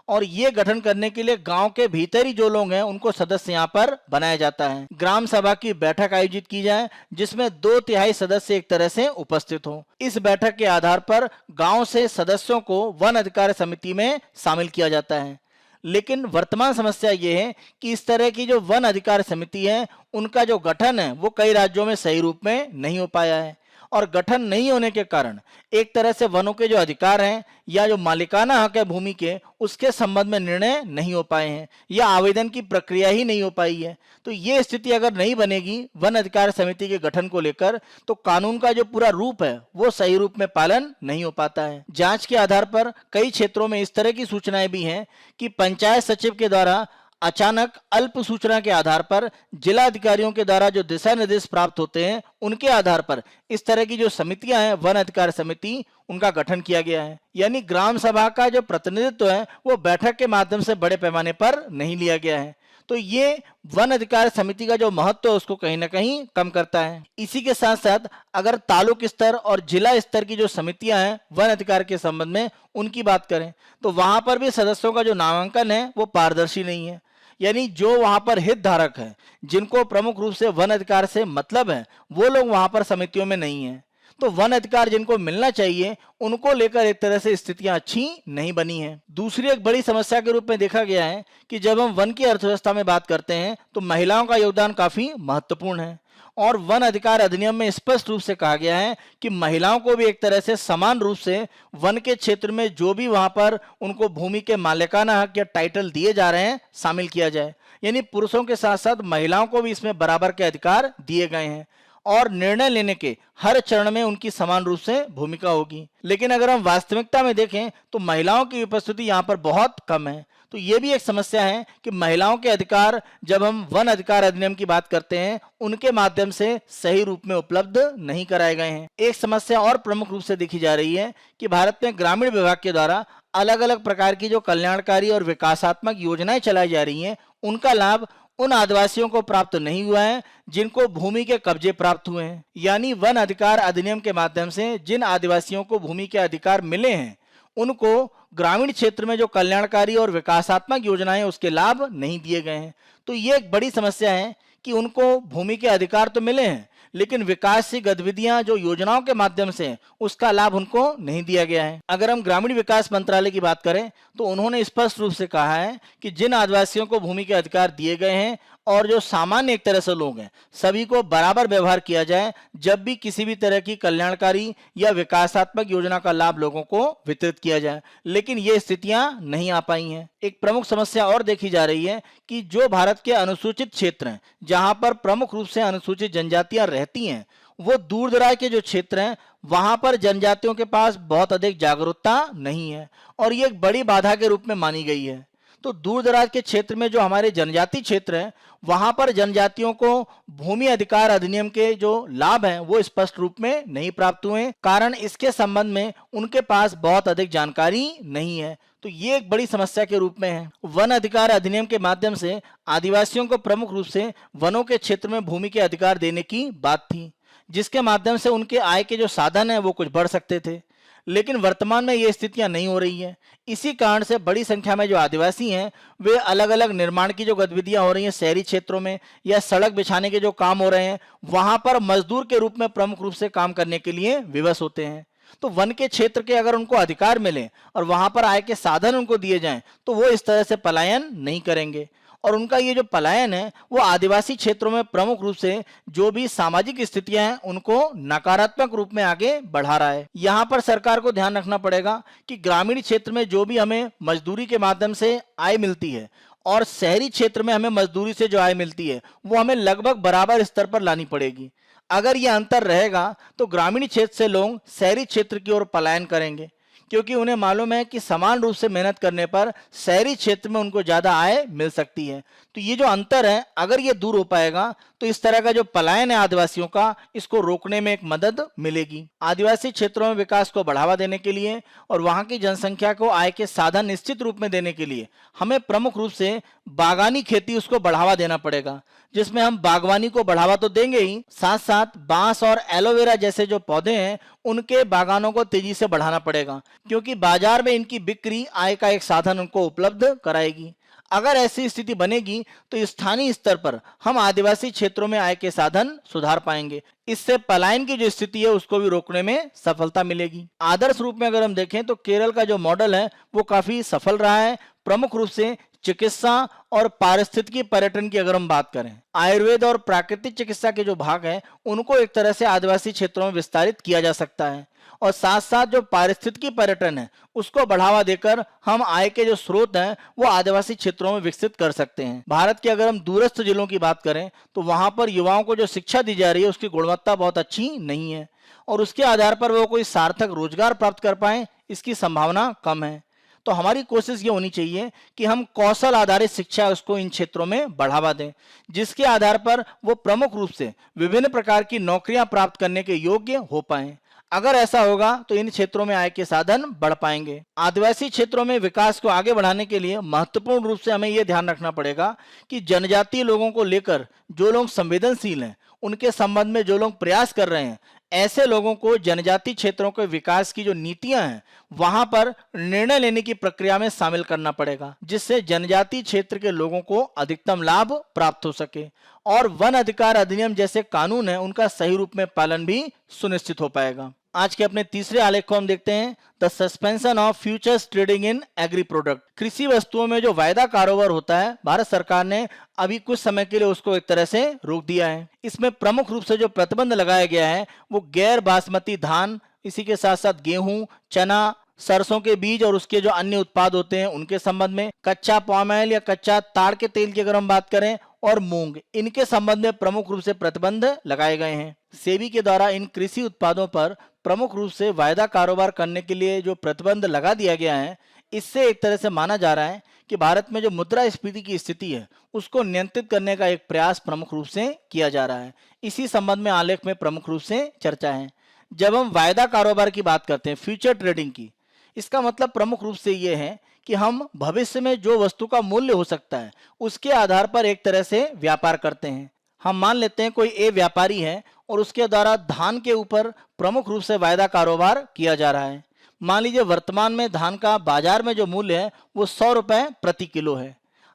और ये गठन करने के लिए गांव के भीतर ही जो लोग हैं उनको सदस्य यहाँ पर बनाया जाता है। ग्राम सभा की बैठक आयोजित की जाए जिसमें 2/3 सदस्य एक तरह से उपस्थित हो। इस बैठक के आधार पर गांव से सदस्यों को वन अधिकार समिति में शामिल किया जाता है। लेकिन वर्तमान समस्या ये है कि इस तरह की जो वन अधिकार समिति है उनका जो गठन है वो कई राज्यों में सही रूप में नहीं हो पाया है। और गठन नहीं होने के कारण एक तरह से वनों के जो अधिकार हैं या जो मालिकाना हक है भूमि के उसके संबंध में निर्णय नहीं हो पाए हैं या आवेदन की प्रक्रिया ही नहीं हो पाई है। तो ये स्थिति अगर नहीं बनेगी वन अधिकार समिति के गठन को लेकर तो कानून का जो पूरा रूप है वो सही रूप में पालन नहीं हो पाता है। जांच के आधार पर कई क्षेत्रों में इस तरह की सूचनाएं भी हैं कि पंचायत सचिव के द्वारा अचानक अल्प सूचना के आधार पर जिला अधिकारियों के द्वारा जो दिशा निर्देश प्राप्त होते हैं उनके आधार पर इस तरह की जो समितियां हैं वन अधिकार समिति उनका गठन किया गया है। यानी ग्राम सभा का जो प्रतिनिधित्व है वो बैठक के माध्यम से बड़े पैमाने पर नहीं लिया गया है। तो ये वन अधिकार समिति का जो महत्व है उसको कहीं ना कहीं कम करता है। इसी के साथ साथ अगर तालुक स्तर और जिला स्तर की जो समितियां हैं वन अधिकार के संबंध में उनकी बात करें तो वहां पर भी सदस्यों का जो नामांकन है वो पारदर्शी नहीं है। यानी जो वहां पर हितधारक है, जिनको प्रमुख रूप से वन अधिकार से मतलब है, वो लोग वहां पर समितियों में नहीं है। तो वन अधिकार जिनको मिलना चाहिए उनको लेकर एक तरह से स्थितियां अच्छी नहीं बनी हैं। दूसरी एक बड़ी समस्या के रूप में देखा गया है कि जब हम वन की अर्थव्यवस्था में बात करते हैं तो महिलाओं का योगदान काफी महत्वपूर्ण है और वन अधिकार अधिनियम में स्पष्ट रूप से कहा गया है कि महिलाओं को भी एक तरह से समान रूप से वन के क्षेत्र में जो भी वहां पर उनको भूमि के मालिकाना हक या टाइटल दिए जा रहे हैं शामिल किया जाए। यानी पुरुषों के साथ साथ महिलाओं को भी इसमें बराबर के अधिकार दिए गए हैं और निर्णय लेने के हर चरण में उनकी समान रूप से भूमिका होगी। लेकिन अगर हम वास्तविकता में देखें तो महिलाओं की उपस्थिति यहाँ पर बहुत कम है। तो ये भी एक समस्या है कि महिलाओं के अधिकार जब हम वन अधिकार अधिनियम की बात करते हैं उनके माध्यम से सही रूप में उपलब्ध नहीं कराए गए हैं। एक समस्या और प्रमुख रूप से देखी जा रही है कि भारत में ग्रामीण विभाग के द्वारा अलग अलग प्रकार की जो कल्याणकारी और विकासात्मक योजनाएं चलाई जा रही हैं उनका लाभ उन आदिवासियों को प्राप्त नहीं हुआ है जिनको भूमि के कब्जे प्राप्त हुए हैं। यानी वन अधिकार अधिनियम के माध्यम से जिन आदिवासियों को भूमि के अधिकार मिले हैं उनको ग्रामीण क्षेत्र में जो कल्याणकारी और विकासात्मक योजनाएं उसके लाभ नहीं दिए गए हैं। तो ये एक बड़ी समस्या है कि उनको भूमि के अधिकार तो मिले हैं लेकिन विकास गतिविधियां जो योजनाओं के माध्यम से उसका लाभ उनको नहीं दिया गया है। अगर हम ग्रामीण विकास मंत्रालय की बात करें तो उन्होंने स्पष्ट रूप से कहा है कि जिन आदिवासियों को भूमि के अधिकार दिए गए हैं और जो सामान्य एक तरह से लोग हैं सभी को बराबर व्यवहार किया जाए जब भी किसी भी तरह की कल्याणकारी या विकासात्मक योजना का लाभ लोगों को वितरित किया जाए। लेकिन ये स्थितियां नहीं आ पाई हैं। एक प्रमुख समस्या और देखी जा रही है कि जो भारत के अनुसूचित क्षेत्र हैं जहां पर प्रमुख रूप से अनुसूचित जनजातियां रहती हैं वो दूर दराज के जो क्षेत्र हैं वहां पर जनजातियों के पास बहुत अधिक जागरूकता नहीं है और ये एक बड़ी बाधा के रूप में मानी गई है। तो दूर दराज के क्षेत्र में जो हमारे जनजाति क्षेत्र है वहां पर जनजातियों को भूमि अधिकार अधिनियम के जो लाभ हैं वो स्पष्ट रूप में नहीं प्राप्त हुए। कारण इसके संबंध में उनके पास बहुत अधिक जानकारी नहीं है। तो ये एक बड़ी समस्या के रूप में है। वन अधिकार अधिनियम के माध्यम से आदिवासियों को प्रमुख रूप से वनों के क्षेत्र में भूमि के अधिकार देने की बात थी जिसके माध्यम से उनके आय के जो साधन है वो कुछ बढ़ सकते थे। लेकिन वर्तमान में ये स्थितियां नहीं हो रही हैं। इसी कारण से बड़ी संख्या में जो आदिवासी हैं वे अलग अलग निर्माण की जो गतिविधियां हो रही हैं शहरी क्षेत्रों में या सड़क बिछाने के जो काम हो रहे हैं वहां पर मजदूर के रूप में प्रमुख रूप से काम करने के लिए विवश होते हैं। तो वन के क्षेत्र के अगर उनको अधिकार मिले और वहां पर आय के साधन उनको दिए जाएं तो वो इस तरह से पलायन नहीं करेंगे। और उनका ये जो पलायन है वो आदिवासी क्षेत्रों में प्रमुख रूप से जो भी सामाजिक स्थितियां हैं उनको नकारात्मक रूप में आगे बढ़ा रहा है। यहाँ पर सरकार को ध्यान रखना पड़ेगा कि ग्रामीण क्षेत्र में जो भी हमें मजदूरी के माध्यम से आय मिलती है और शहरी क्षेत्र में हमें मजदूरी से जो आय मिलती है वो हमें लगभग बराबर स्तर पर लानी पड़ेगी। अगर ये अंतर रहेगा तो ग्रामीण क्षेत्र से लोग शहरी क्षेत्र की ओर पलायन करेंगे क्योंकि उन्हें मालूम है कि समान रूप से मेहनत करने पर शहरी क्षेत्र में उनको ज्यादा आय मिल सकती है। तो ये जो अंतर है अगर ये दूर हो पाएगा तो इस तरह का जो पलायन है आदिवासियों का इसको रोकने में एक मदद मिलेगी। आदिवासी क्षेत्रों में विकास को बढ़ावा देने के लिए और वहां की जनसंख्या को आय के साधन निश्चित रूप में देने के लिए हमें प्रमुख रूप से बागानी खेती उसको बढ़ावा देना पड़ेगा जिसमें हम बागवानी को बढ़ावा तो देंगे ही साथ साथ बांस और एलोवेरा जैसे जो पौधे हैं उनके बागानों को तेजी से बढ़ाना पड़ेगा क्योंकि बाजार में इनकी बिक्री आय का एक साधन उनको उपलब्ध कराएगी। अगर ऐसी स्थिति बनेगी तो स्थानीय स्तर पर हम आदिवासी क्षेत्रों में आय के साधन सुधार पाएंगे। इससे पलायन की जो स्थिति है उसको भी रोकने में सफलता मिलेगी। आदर्श रूप में अगर हम देखें तो केरल का जो मॉडल है वो काफी सफल रहा है। प्रमुख रूप से चिकित्सा और पारिस्थितिकी पर्यटन की अगर हम बात करें आयुर्वेद और प्राकृतिक चिकित्सा के जो भाग हैं उनको एक तरह से आदिवासी क्षेत्रों में विस्तारित किया जा सकता है और साथ साथ जो पारिस्थितिकी पर्यटन है उसको बढ़ावा देकर हम आय के जो स्रोत हैं वो आदिवासी क्षेत्रों में विकसित कर सकते हैं। भारत के अगर हम दूरस्थ जिलों की बात करें तो वहां पर युवाओं को जो शिक्षा दी जा रही है उसकी गुणवत्ता बहुत अच्छी नहीं है और उसके आधार पर वो कोई सार्थक रोजगार प्राप्त कर पाए इसकी संभावना कम है। तो हमारी कोशिश ये होनी चाहिए कि हम कौशल आधारित शिक्षा उसको इन क्षेत्रों में बढ़ावा दें जिसके आधार पर वो प्रमुख रूप से विभिन्न प्रकार की नौकरियां प्राप्त करने के योग्य हो पाए। अगर ऐसा होगा तो इन क्षेत्रों में आय के साधन बढ़ पाएंगे। आदिवासी क्षेत्रों में विकास को आगे बढ़ाने के लिए महत्वपूर्ण रूप से हमें यह ध्यान रखना पड़ेगा कि जनजातीय लोगों को लेकर जो लोग संवेदनशील हैं, उनके संबंध में जो लोग प्रयास कर रहे हैं, ऐसे लोगों को जनजातीय क्षेत्रों के विकास की जो नीतियां हैं वहां पर निर्णय लेने की प्रक्रिया में शामिल करना पड़ेगा, जिससे जनजातीय क्षेत्र के लोगों को अधिकतम लाभ प्राप्त हो सके और वन अधिकार अधिनियम जैसे कानून है उनका सही रूप में पालन भी सुनिश्चित हो पाएगा। आज के अपने तीसरे आलेख को हम देखते हैं, the suspension of futures trading in agree product. कृषि वस्तुओं में जो वायदा कारोबार होता है, भारत सरकार ने अभी कुछ समय के लिए उसको एक तरह से रोक दिया है। इसमें प्रमुख रूप से जो प्रतिबंध लगाया गया है वो गैर बासमती धान, इसी के साथ साथ गेहूं, चना, सरसों के बीज और उसके जो अन्य उत्पाद होते हैं उनके संबंध में, कच्चा पाम ऑयल या कच्चा ताड़ के तेल की अगर हम बात करें, और मूंग, इनके संबंध में प्रमुख रूप से प्रतिबंध लगाए गए हैं। सेबी के द्वारा इन कृषि उत्पादों पर प्रमुख रूप से वायदा कारोबार करने के लिए जो प्रतिबंध लगा दिया गया है, इससे एक तरह से माना जा रहा है कि भारत में जो मुद्रास्फीति की स्थिति है उसको नियंत्रित करने का एक प्रयास प्रमुख रूप से किया जा रहा है। इसी संबंध में आलेख में प्रमुख रूप से चर्चा है। जब हम वायदा कारोबार की बात करते हैं, फ्यूचर ट्रेडिंग की, इसका मतलब प्रमुख रूप से ये है कि हम भविष्य में जो वस्तु का मूल्य हो सकता है उसके आधार पर एक तरह से व्यापार करते हैं। हम मान लेते हैं कोई ए व्यापारी है और उसके द्वारा धान के ऊपर प्रमुख रूप से वायदा कारोबार किया जा रहा है। मान लीजिए वर्तमान में धान का बाजार में जो मूल्य है वो 100 रुपए प्रति किलो है।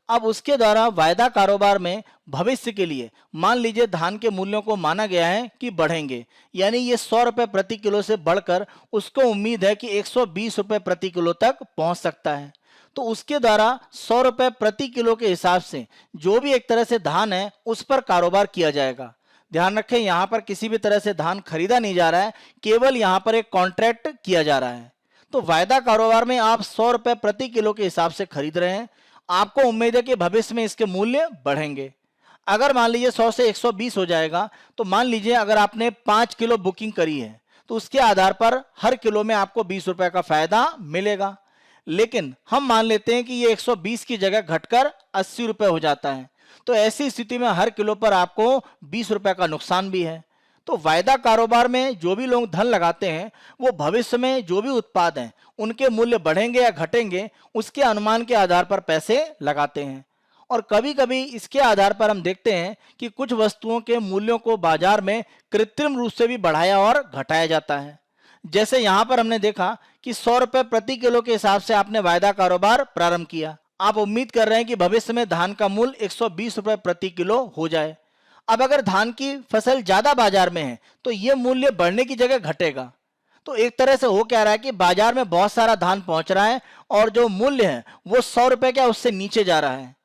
अब उसके द्वारा वायदा कारोबार में भविष्य के लिए मान लीजिए धान के मूल्यों को माना गया है कि बढ़ेंगे, यानी ये 100 रुपए प्रति किलो से बढ़कर उसको उम्मीद है कि 120 रुपए प्रति किलो तक पहुंच सकता है। तो उसके द्वारा 100 रुपए प्रति किलो के हिसाब से जो भी एक तरह से धान है उस पर कारोबार किया जाएगा। ध्यान रखें, यहाँ पर किसी भी तरह से धान खरीदा नहीं जा रहा है, केवल यहाँ पर एक कॉन्ट्रैक्ट किया जा रहा है। तो वायदा कारोबार में आप 100 रुपए प्रति किलो के हिसाब से खरीद रहे हैं, आपको उम्मीद है कि भविष्य में इसके मूल्य बढ़ेंगे। अगर मान लीजिए 100 से 120 हो जाएगा, तो मान लीजिए अगर आपने 5 किलो बुकिंग करी है तो उसके आधार पर हर किलो में आपको 20 रुपए का फायदा मिलेगा। लेकिन हम मान लेते हैं कि ये 120 की जगह घटकर 80 रुपए हो जाता है, तो ऐसी स्थिति में हर किलो पर आपको 20 रुपए का नुकसान भी है। तो वायदा कारोबार में जो भी लोग धन लगाते हैं वो भविष्य में जो भी उत्पाद हैं उनके मूल्य बढ़ेंगे या घटेंगे उसके अनुमान के आधार पर पैसे लगाते हैं। और कभी कभी इसके आधार पर हम देखते हैं कि कुछ वस्तुओं के मूल्यों को बाजार में कृत्रिम रूप से भी बढ़ाया और घटाया जाता है। जैसे यहाँ पर हमने देखा कि 100 रुपए प्रति किलो के हिसाब से आपने वायदा कारोबार प्रारंभ किया। आप उम्मीद कर रहे हैं कि भविष्य में धान का मूल्य 120 रुपए प्रति किलो हो जाए। अब अगर धान की फसल ज्यादा बाजार में है तो यह मूल्य बढ़ने की जगह घटेगा। तो एक तरह से हो क्या रहा है कि बाजार में बहुत सारा धान पहुंच रहा है और जो मूल्य है वो 100 रुपए का उससे नीचे जा रहा है।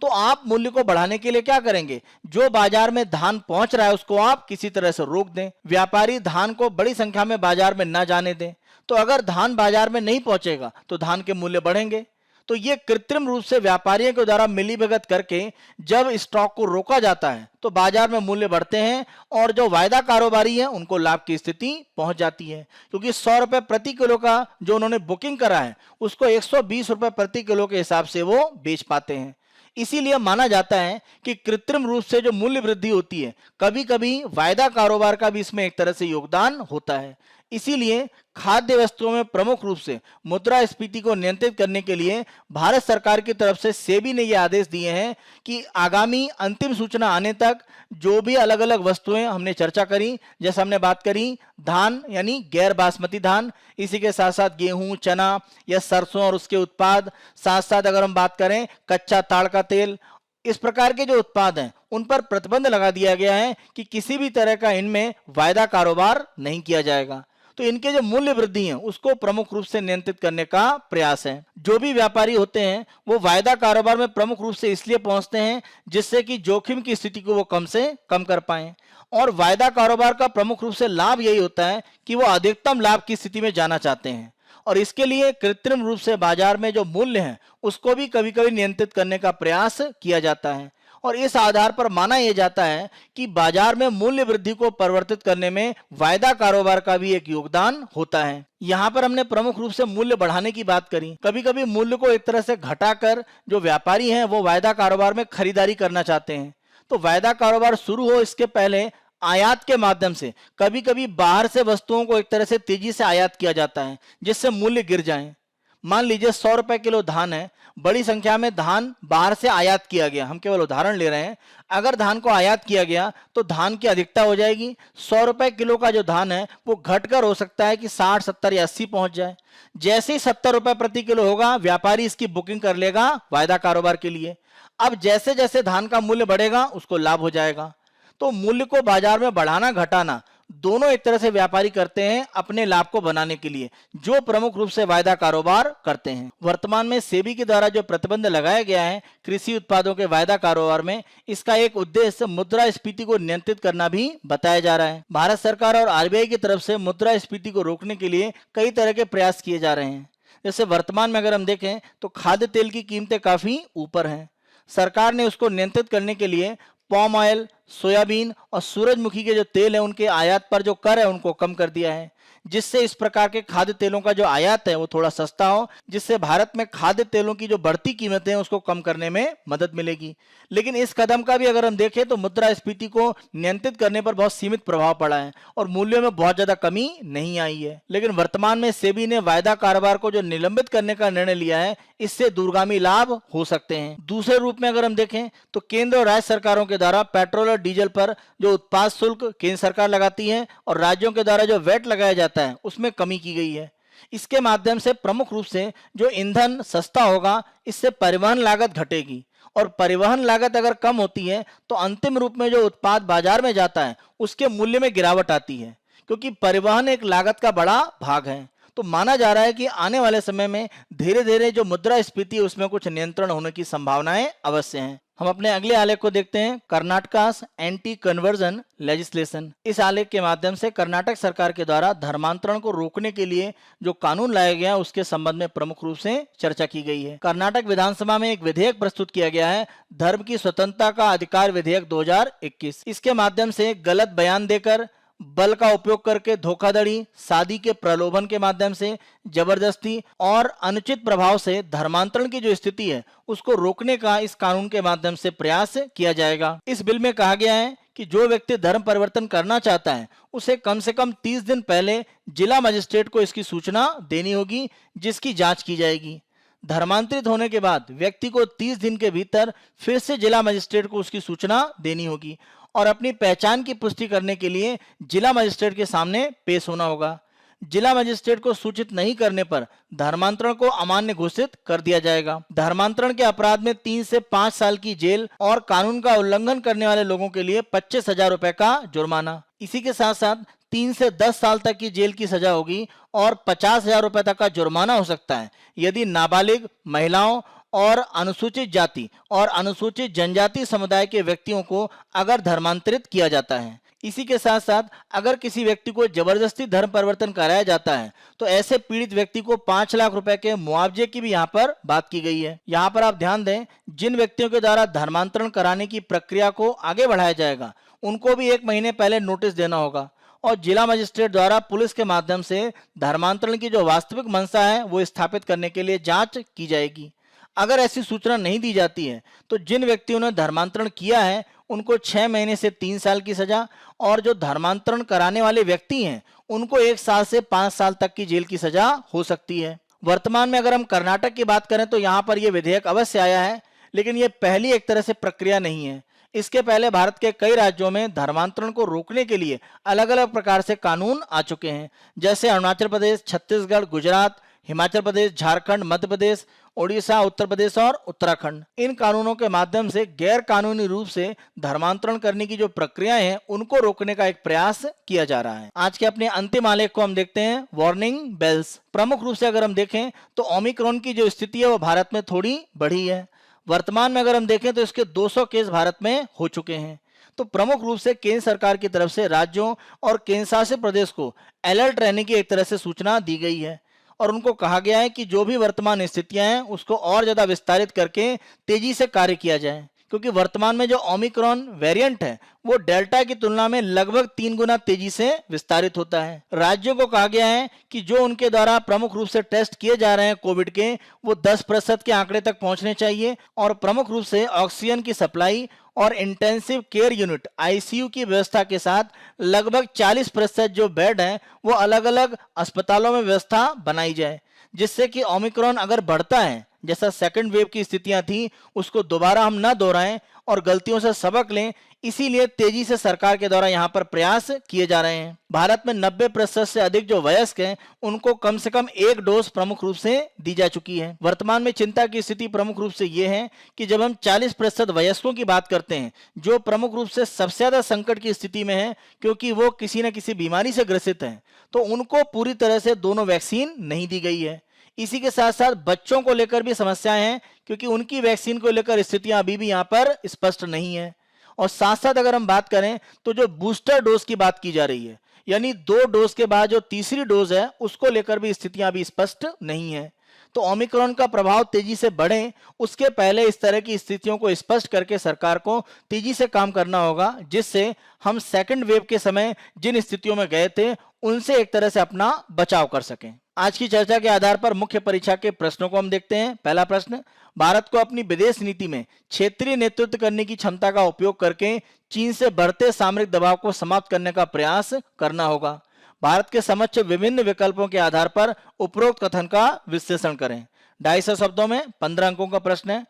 तो आप मूल्य को बढ़ाने के लिए क्या करेंगे, जो बाजार में धान पहुंच रहा है उसको आप किसी तरह से रोक दें। व्यापारी धान को बड़ी संख्या में बाजार में न जाने दें। तो अगर धान बाजार में नहीं पहुंचेगा तो धान के मूल्य बढ़ेंगे। तो ये कृत्रिम रूप से व्यापारियों के द्वारा मिलीभगत करके जब स्टॉक को रोका जाता है तो बाजार में मूल्य बढ़ते हैं और जो वायदा कारोबारी है उनको लाभ की स्थिति पहुंच जाती है, क्योंकि 100 रुपए प्रति किलो का जो उन्होंने बुकिंग करा है उसको 120 रुपए प्रति किलो के हिसाब से वो बेच पाते हैं। इसीलिए माना जाता है कि कृत्रिम रूप से जो मूल्य वृद्धि होती है कभी कभी वायदा कारोबार का भी इसमें एक तरह से योगदान होता है। इसीलिए खाद्य वस्तुओं में प्रमुख रूप से मुद्रास्फीति को नियंत्रित करने के लिए भारत सरकार की तरफ से सेबी ने यह आदेश दिए हैं कि आगामी अंतिम सूचना आने तक जो भी अलग अलग वस्तुएं हमने चर्चा करी, जैसे हमने बात करी धान यानी गैर बासमती धान, इसी के साथ साथ गेहूं, चना या सरसों और उसके उत्पाद, साथ साथ अगर हम बात करें कच्चा ताड़ का तेल, इस प्रकार के जो उत्पाद हैं उन पर प्रतिबंध लगा दिया गया है कि किसी भी तरह का इनमें वायदा कारोबार नहीं किया जाएगा। तो इनके जो मूल्य वृद्धि है उसको प्रमुख रूप से नियंत्रित करने का प्रयास है। जो भी व्यापारी होते हैं वो वायदा कारोबार में प्रमुख रूप से इसलिए पहुंचते हैं जिससे कि जोखिम की स्थिति को वो कम से कम कर पाएं। और वायदा कारोबार का प्रमुख रूप से लाभ यही होता है कि वो अधिकतम लाभ की स्थिति में जाना चाहते हैं और इसके लिए कृत्रिम रूप से बाजार में जो मूल्य है उसको भी कभी कभी नियंत्रित करने का प्रयास किया जाता है। और इस आधार पर माना यह जाता है कि बाजार में मूल्य वृद्धि को परिवर्तित करने में वायदा कारोबार का भी एक योगदान होता है। यहाँ पर हमने प्रमुख रूप से मूल्य बढ़ाने की बात करी। कभी कभी मूल्य को एक तरह से घटाकर जो व्यापारी हैं वो वायदा कारोबार में खरीदारी करना चाहते हैं। तो वायदा कारोबार शुरू हो इसके पहले आयात के माध्यम से कभी कभी बाहर से वस्तुओं को एक तरह से तेजी से आयात किया जाता है जिससे मूल्य गिर जाए। मान लीजिए 100 रुपए किलो धान है, बड़ी संख्या में धान बाहर से आयात किया गया, हम केवल उदाहरण ले रहे हैं। अगर धान को आयात किया गया तो धान की अधिकता हो जाएगी। 100 रुपए किलो का जो धान है वो घटकर हो सकता है कि 60, 70 या 80 पहुंच जाए। जैसे ही 70 रुपए प्रति किलो होगा, व्यापारी इसकी बुकिंग कर लेगा वायदा कारोबार के लिए। अब जैसे जैसे धान का मूल्य बढ़ेगा उसको लाभ हो जाएगा। तो मूल्य को बाजार में बढ़ाना घटाना दोनों एक तरह से व्यापारी करते हैं अपने लाभ को बनाने के लिए, जो प्रमुख रूप से वायदा कारोबार करते हैं। वर्तमान में सेबी के द्वारा जो प्रतिबंध लगाया गया है कृषि उत्पादों के वायदा कारोबार में, इसका एक उद्देश्य मुद्रास्फीति को नियंत्रित करना भी बताया जा रहा है। भारत सरकार और आरबीआई की तरफ से मुद्रास्फीति को रोकने के लिए कई तरह के प्रयास किए जा रहे हैं। जैसे वर्तमान में अगर हम देखें तो खाद्य तेल की कीमतें काफी ऊपर हैं। सरकार ने उसको नियंत्रित करने के लिए पाम ऑयल, सोयाबीन और सूरजमुखी के जो तेल है उनके आयात पर जो कर है उनको कम कर दिया है, जिससे इस प्रकार के खाद्य तेलों का जो आयात है वो थोड़ा सस्ता हो, जिससे भारत में खाद्य तेलों की जो बढ़ती कीमतें हैं उसको कम करने में मदद मिलेगी। लेकिन इस कदम का भी अगर हम देखें तो मुद्रास्फीति को नियंत्रित करने पर बहुत सीमित प्रभाव पड़ा है और मूल्यों में बहुत ज्यादा कमी नहीं आई है। लेकिन वर्तमान में सेबी ने वायदा कारोबार को जो निलंबित करने का निर्णय लिया है, इससे दूरगामी लाभ हो सकते हैं। दूसरे रूप में अगर हम देखें तो केंद्र और राज्य सरकारों के द्वारा पेट्रोल और डीजल पर जो उत्पाद शुल्क केंद्र सरकार लगाती है और राज्यों के द्वारा जो वैट लगाया जाता है उसमें कमी की गई है। इसके माध्यम से प्रमुख रूप से जो ईंधन सस्ता होगा, इससे परिवहन लागत घटेगी और परिवहन लागत अगर कम होती है तो अंतिम रूप में जो उत्पाद बाजार में जाता है उसके मूल्य में गिरावट आती है, क्योंकि परिवहन एक लागत का बड़ा भाग है। तो माना जा रहा है कि आने वाले समय में धीरे धीरे जो मुद्रास्फीति है उसमें कुछ नियंत्रण होने की संभावनाएं अवश्य हैं। हम अपने अगले आलेख को देखते हैं, कर्नाटकास एंटी कन्वर्जन लेजिस्लेशन। इस आलेख के माध्यम से कर्नाटक सरकार के द्वारा धर्मांतरण को रोकने के लिए जो कानून लाया गया उसके संबंध में प्रमुख रूप से चर्चा की गई है। कर्नाटक विधानसभा में एक विधेयक प्रस्तुत किया गया है, धर्म की स्वतंत्रता का अधिकार विधेयक 2021। इसके माध्यम से गलत बयान देकर, बल का उपयोग करके, धोखाधड़ी, शादी के प्रलोभन के माध्यम से, जबरदस्ती और अनुचित प्रभाव से धर्मांतरण की जो स्थिति है उसको रोकने का इस कानून के माध्यम से प्रयास किया जाएगा। इस बिल में कहा गया है कि जो व्यक्ति धर्म परिवर्तन करना चाहता है उसे कम से कम 30 दिन पहले जिला मजिस्ट्रेट को इसकी सूचना देनी होगी, जिसकी जांच की जाएगी। धर्मांतरित होने के बाद व्यक्ति को 30 दिन के भीतर फिर से जिला मजिस्ट्रेट को उसकी सूचना देनी होगी और अपनी पहचान की पुष्टि करने के लिए जिला मजिस्ट्रेट के सामने पेश होना होगा। जिला मजिस्ट्रेट को सूचित नहीं करने पर धर्मांतरण को अमान्य घोषित कर दिया जाएगा। धर्मांतरण के अपराध में 3 से 5 साल की जेल और कानून का उल्लंघन करने वाले लोगों के लिए 25,000 रुपए का जुर्माना। इसी के साथ साथ 3 से 10 साल तक की जेल की सजा होगी और 50,000 रुपए तक का जुर्माना हो सकता है यदि नाबालिग, महिलाओं और अनुसूचित जाति और अनुसूचित जनजाति समुदाय के व्यक्तियों को अगर धर्मांतरित किया जाता है। इसी के साथ साथ अगर किसी व्यक्ति को जबरदस्ती धर्म परिवर्तन कराया जाता है तो ऐसे पीड़ित व्यक्ति को 5 लाख रुपए के मुआवजे की भी यहाँ पर बात की गई है। यहाँ पर आप ध्यान दें, जिन व्यक्तियों के द्वारा धर्मांतरण कराने की प्रक्रिया को आगे बढ़ाया जाएगा उनको भी 1 महीने पहले नोटिस देना होगा और जिला मजिस्ट्रेट द्वारा पुलिस के माध्यम से धर्मांतरण की जो वास्तविक मंशा है वो स्थापित करने के लिए जांच की जाएगी। अगर ऐसी सूचना नहीं दी जाती है तो जिन व्यक्तियों ने धर्मांतरण किया है उनको 6 महीने से 3 साल की सजा और जो धर्मांतरण कराने वाले व्यक्ति हैं उनको 1 साल से 5 साल तक की जेल की सजा हो सकती है। वर्तमान में अगर हम कर्नाटक की बात करें तो यहाँ पर यह विधेयक अवश्य आया है, लेकिन यह पहली एक तरह से प्रक्रिया नहीं है। इसके पहले भारत के कई राज्यों में धर्मांतरण को रोकने के लिए अलग अलग प्रकार से कानून आ चुके हैं, जैसे अरुणाचल प्रदेश, छत्तीसगढ़, गुजरात, हिमाचल प्रदेश, झारखंड, मध्य प्रदेश, ओडिशा, उत्तर प्रदेश और उत्तराखंड। इन कानूनों के माध्यम से गैर कानूनी रूप से धर्मांतरण करने की जो प्रक्रियाएं हैं उनको रोकने का एक प्रयास किया जा रहा है। आज के अपने अंतिम आलेख को हम देखते हैं, वार्निंग बेल्स। प्रमुख रूप से अगर हम देखें तो ओमिक्रॉन की जो स्थिति है वो भारत में थोड़ी बढ़ी है। वर्तमान में अगर हम देखें तो इसके 200 केस भारत में हो चुके हैं। तो प्रमुख रूप से केंद्र सरकार की तरफ से राज्यों और केंद्र शासित प्रदेश को अलर्ट रहने की एक तरह से सूचना दी गई है और उनको कहा गया है कि जो भी वर्तमान स्थितियां हैं उसको और ज्यादा विस्तारित करके तेजी से कार्य किया जाए, क्योंकि वर्तमान में जो ओमिक्रॉन वेरिएंट है वो डेल्टा की तुलना में लगभग 3 गुना तेजी से विस्तारित होता है। राज्यों को कहा गया है कि जो उनके द्वारा प्रमुख रूप से टेस्ट किए जा रहे हैं कोविड के, वो 10% के आंकड़े तक पहुंचने चाहिए और प्रमुख रूप से ऑक्सीजन की सप्लाई और इंटेंसिव केयर यूनिट आईसीयू की व्यवस्था के साथ लगभग 40% जो बेड हैं वो अलग अलग अस्पतालों में व्यवस्था बनाई जाए, जिससे कि ओमिक्रॉन अगर बढ़ता है जैसा सेकंड वेव की स्थितियां थी उसको दोबारा हम न दोहराएं और गलतियों से सबक लें। इसीलिए तेजी से सरकार के द्वारा यहां पर प्रयास किए जा रहे हैं। भारत में 90% से अधिक जो वयस्क हैं उनको कम से कम एक डोज प्रमुख रूप से दी जा चुकी है। वर्तमान में चिंता की स्थिति प्रमुख रूप से ये है कि जब हम 40% वयस्कों की बात करते हैं जो प्रमुख रूप से सबसे ज्यादा संकट की स्थिति में है क्योंकि वो किसी न किसी बीमारी से ग्रसित हैं, तो उनको पूरी तरह से दोनों वैक्सीन नहीं दी गई है। इसी के साथ साथ बच्चों को लेकर भी समस्याएं हैं क्योंकि उनकी वैक्सीन को लेकर स्थितियां अभी भी यहां पर स्पष्ट नहीं है। और साथ साथ अगर हम बात करें तो जो बूस्टर डोज की बात की जा रही है, यानी 2 डोज के बाद जो तीसरी डोज है उसको लेकर भी स्थितियां अभी स्पष्ट नहीं है। तो ओमिक्रॉन का प्रभाव तेजी से बढ़े उसके पहले इस तरह की स्थितियों को स्पष्ट करके सरकार को तेजी से काम करना होगा, जिससे हम सेकंड वेव के समय जिन स्थितियों में गए थे उनसे एक तरह से अपना बचाव कर सकें। आज की चर्चा के आधार पर मुख्य परीक्षा के प्रश्नों को हम देखते हैं। पहला प्रश्न, भारत को अपनी विदेश नीति में क्षेत्रीय नेतृत्व करने की क्षमता का उपयोग करके चीन से बढ़ते सामरिक दबाव को समाप्त करने का प्रयास करना होगा। भारत के समक्ष विभिन्न विकल्पों के आधार पर उपरोक्त कथन का विश्लेषण करें। 250 शब्दों में 15 अंकों का प्रश्न है।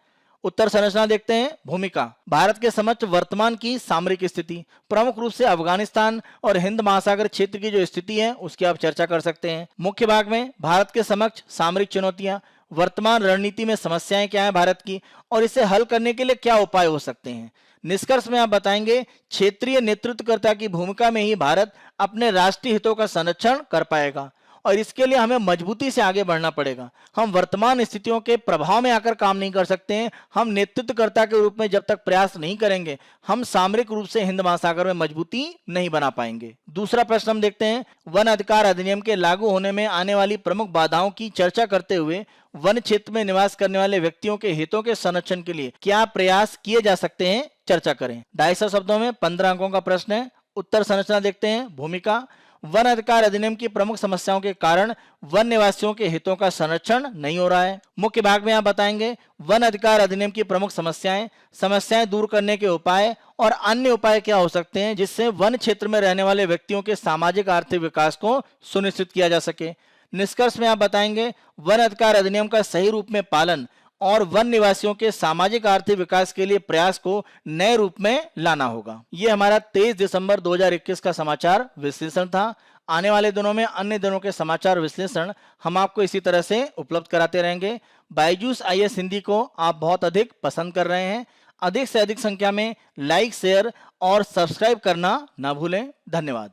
उत्तर संरचना देखते हैं। भूमिका, भारत के समक्ष वर्तमान की सामरिक स्थिति, प्रमुख रूप से अफगानिस्तान और हिंद महासागर क्षेत्र की जो स्थिति है उसकी आप चर्चा कर सकते हैं। मुख्य भाग में भारत के समक्ष सामरिक चुनौतियां, वर्तमान रणनीति में समस्याएं क्या है भारत की और इसे हल करने के लिए क्या उपाय हो सकते हैं। निष्कर्ष में आप बताएंगे क्षेत्रीय नेतृत्वकर्ता की भूमिका में ही भारत अपने राष्ट्रीय हितों का संरक्षण कर पाएगा और इसके लिए हमें मजबूती से आगे बढ़ना पड़ेगा। हम वर्तमान स्थितियों के प्रभाव में आकर काम नहीं कर सकते हैं। हम नेतृत्वकर्ता के रूप में जब तक प्रयास नहीं करेंगे हम सामरिक रूप से हिंद महासागर में मजबूती नहीं बना पाएंगे। दूसरा प्रश्न हम देखते हैं। वन अधिकार अधिनियम के लागू होने में आने वाली प्रमुख बाधाओं की चर्चा करते हुए वन क्षेत्र में निवास करने वाले व्यक्तियों के हितों के संरक्षण के लिए क्या प्रयास किए जा सकते हैं, चर्चा करें। 250 शब्दों में 15 अंकों का प्रश्न है। उत्तर संरचना देखते हैं। भूमिका, वन अधिकार अधिनियम की प्रमुख समस्याओं के कारण वन निवासियों के हितों का संरक्षण नहीं हो रहा है। मुख्य भाग में आप बताएंगे वन अधिकार अधिनियम की प्रमुख समस्याएं दूर करने के उपाय और अन्य उपाय क्या हो सकते हैं जिससे वन क्षेत्र में रहने वाले व्यक्तियों के सामाजिक आर्थिक विकास को सुनिश्चित किया जा सके। निष्कर्ष में आप बताएंगे वन अधिकार अधिनियम का सही रूप में पालन और वन निवासियों के सामाजिक आर्थिक विकास के लिए प्रयास को नए रूप में लाना होगा। ये हमारा 23 दिसंबर 2021 का समाचार विश्लेषण था। आने वाले दिनों में अन्य दिनों के समाचार विश्लेषण हम आपको इसी तरह से उपलब्ध कराते रहेंगे। बायजूस आईएएस हिंदी को आप बहुत अधिक पसंद कर रहे हैं। अधिक से अधिक संख्या में लाइक, शेयर और सब्सक्राइब करना ना भूलें। धन्यवाद।